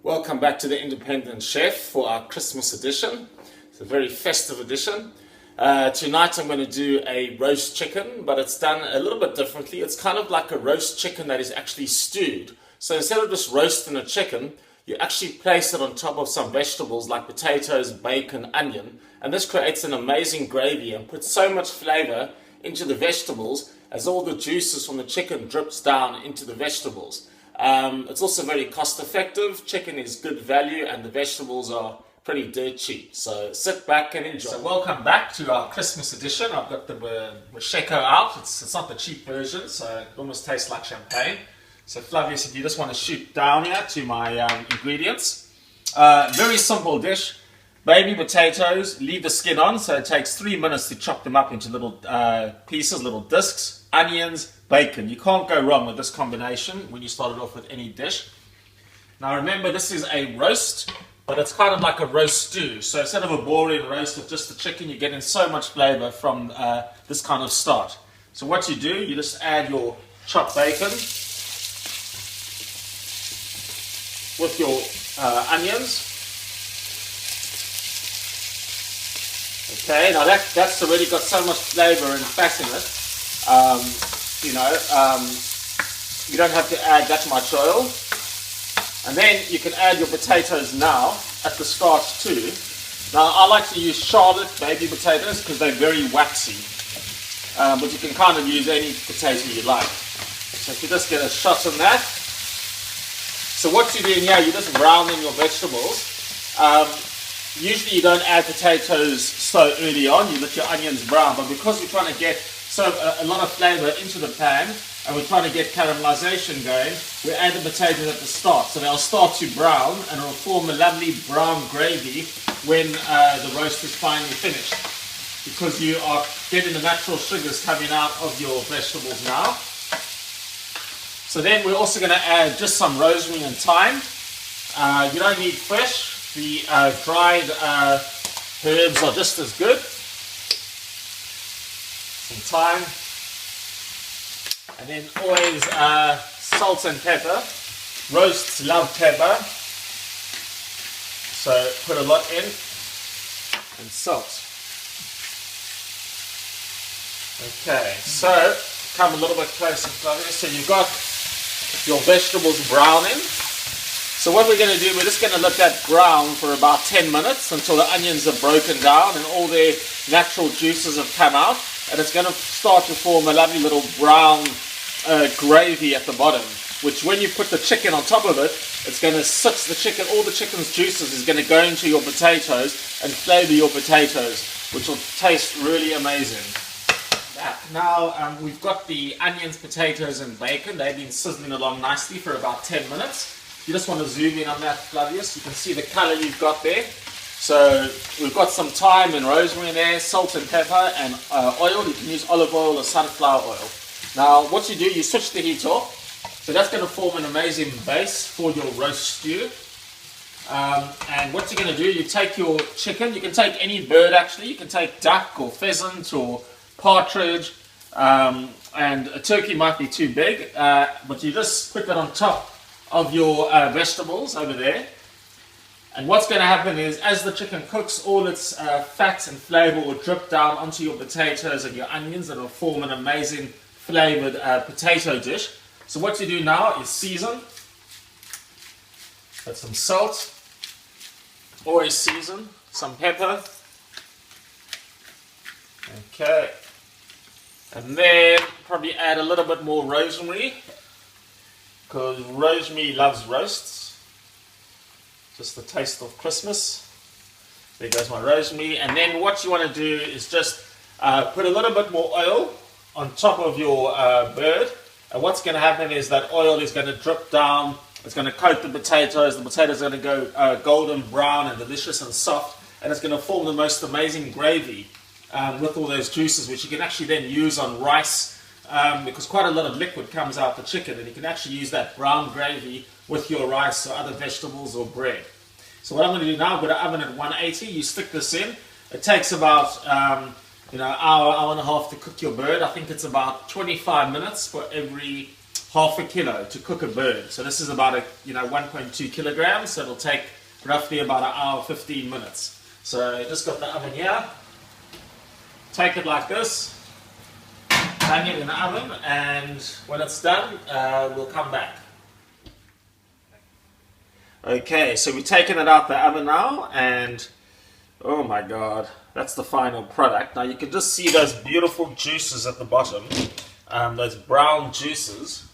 Welcome back to the Independent Chef for our Christmas edition. It's a very festive edition. Tonight I'm going to do a roast chicken, but it's done a little bit differently. It's kind of like a roast chicken that is actually stewed. So instead of just roasting a chicken, you actually place it on top of some vegetables like potatoes, bacon, onion, and this creates an amazing gravy and puts so much flavor into the vegetables as all the juices from the chicken drips down into the vegetables. It's also very cost effective. Chicken is good value and the vegetables are pretty dirt cheap. So sit back and enjoy. So welcome back to our Christmas edition. I've got the Prosecco out. It's not the cheap version, so it almost tastes like champagne. So Flavius, if you just want to shoot down here to my ingredients. Very simple dish. Baby potatoes, leave the skin on, so it takes 3 minutes to chop them up into little pieces, little discs. Onions, bacon. You can't go wrong with this combination when you start it off with any dish. Now remember, this is a roast, but it's kind of like a roast stew. So instead of a boring roast with just the chicken, you're getting so much flavor from this kind of start. So what you do, you just add your chopped bacon with your onions. Okay, now that's already got so much flavor and fat in it. You don't have to add that much oil. And then you can add your potatoes now at the start too. Now I like to use Charlotte baby potatoes because they're very waxy. But you can kind of use any potato you like. So if you just get a shot on that. So what you're doing here, you're just browning your vegetables. Usually you don't add potatoes so early on, you let your onions brown, but because we're trying to get a lot of flavour into the pan and we're trying to get caramelization going, we add the potatoes at the start. So they'll start to brown and it'll form a lovely brown gravy when the roast is finally finished, because you are getting the natural sugars coming out of your vegetables now. So then we're also going to add just some rosemary and thyme. You don't need fresh. The dried herbs are just as good. Some thyme. And then always salt and pepper. Roasts love pepper. So put a lot in. And salt. Okay, so come a little bit closer. So you've got your vegetables browning. So what we're going to do, we're just going to let that brown for about 10 minutes until the onions are broken down and all their natural juices have come out. And it's going to start to form a lovely little brown gravy at the bottom, which when you put the chicken on top of it, it's going to soak the chicken, all the chicken's juices is going to go into your potatoes and flavour your potatoes, which will taste really amazing. Now we've got the onions, potatoes and bacon. They've been sizzling along nicely for about 10 minutes. You just want to zoom in on that, Flavius. You can see the colour you've got there. So we've got some thyme and rosemary in there, salt and pepper and oil. You can use olive oil or sunflower oil. Now what you do, you switch the heat off. So that's going to form an amazing base for your roast stew. And what you're going to do, you take your chicken. You can take any bird actually. You can take duck or pheasant or partridge. And a turkey might be too big. But you just put that on top of your vegetables over there, and what's going to happen is as the chicken cooks, all its fat and flavour will drip down onto your potatoes and your onions and will form an amazing flavoured potato dish. So what you do now is season. Put some salt, always season, some pepper, okay, and then probably add a little bit more rosemary, because rosemary loves roasts. Just the taste of Christmas. There goes my rosemary. And then what you want to do is just put a little bit more oil on top of your bird. And what's going to happen is that oil is going to drip down. It's going to coat the potatoes. The potatoes are going to go golden brown and delicious and soft. And it's going to form the most amazing gravy with all those juices, which you can actually then use on rice. Because quite a lot of liquid comes out the chicken, and you can actually use that brown gravy with your rice or other vegetables or bread. So what I'm going to do now, I've got an oven at 180. You stick this in. It takes about hour and a half to cook your bird. I think it's about 25 minutes for every half a kilo to cook a bird. So this is about 1.2 kilograms. So it'll take roughly about an hour, 15 minutes. So just got the oven here. Take it like this. Hang it in the oven, and when it's done, we'll come back. Okay, so we've taken it out the oven now, and oh my god, that's the final product. Now you can just see those beautiful juices at the bottom, those brown juices.